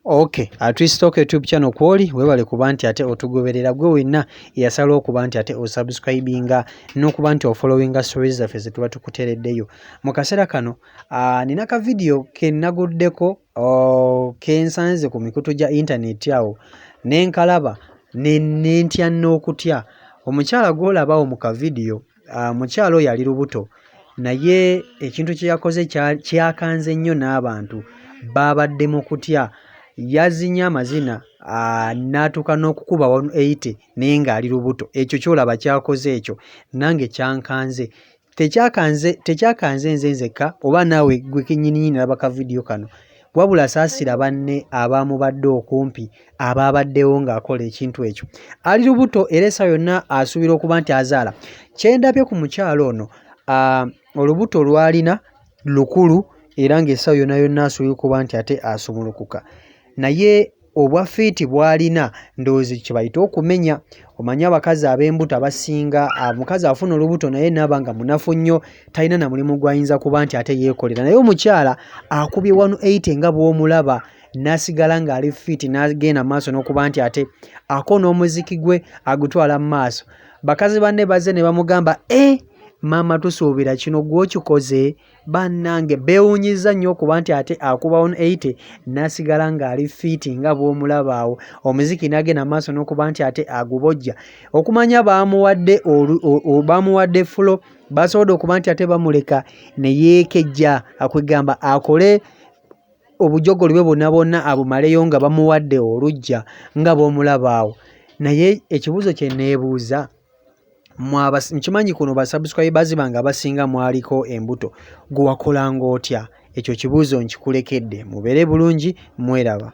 Okay, Atwistoke YouTube channel kwoli webale kuba nti ate otugoberera gwe wenna yasala okuba nti ate osubscribinga n'okuba nti ofollowinga stories zaffe ze tuba tukuteereddeyo. Mu kaseera kano nina ka video ke naguddeko ke nsanze ku mikutu gya internet awo ne nkalaba ne ntya n'okutya. Omukyala gw'olabawo mu ka video mukyala oyo ali lubuto naye ekintu kye yakoze kyakanze nnyo n'abantu babadde mu kutya. Yazinya amazina n'atuuka n'okukuba 180 naye ng'ali lubuto. Ekyo kyolaba kyakoze ekyo nange kyankanze. Tekyakanze nze nzekka oba naawe gwe kennyini nalaba ka video kano, wabula saasira banne abaamubadde okumpi abaabaddewo ng'akola ekintu ekyo. Ali lubuto era essaawa yonna asuubira okuba nti azaala. Kye ndabye ku mukyalo ono olubuto lw'alina lukulu era ng'essaawa yonna yonna asuubira okuba nti ate asumulukuka. Naye obwa fiiti bw'alina ndowooza kye bayita okumenya. Omanyi abakazi ab'embuto abasinga omukazi afuna olubuto naye naaba nga munafu nnyo talina na mulimu gw'ayinza kuba nti ate yeekolera. Naye omukyala akubye 180 nga bw'omulaba n'asigala ng'ali fiiti n'agenda mu maaso n'okuba nti ate akona omuziki gwe agutwala mu maaso. Bakazi banne bazze ne bamugamba maama tusuubira kino gw'okikoze. Bannange beewuunyizza nnyo okuba nti ate akuba 180 n'asigala ng'ali fiiti nga bw'omulaba awo. Omuziki n'agenda mu maaso n'okuba nti ate agubojja. Okumanya bamuwadde fulo basobodde okuba nti ate bamuleka ne yeekejja akwegamba akole obujogolo bwe bwonna bwonna abumaleyo nga bamuwadde oluggya nga bw'omulaba awo. Naye ekibuuzo kye neebuuza, nkimanyi kuno basubscribers bange abasinga mwaliko embuto, gwe wakolanga otya? Ekyo kibuuzo nkikulekedde. Mubeere bulungi, mweraba.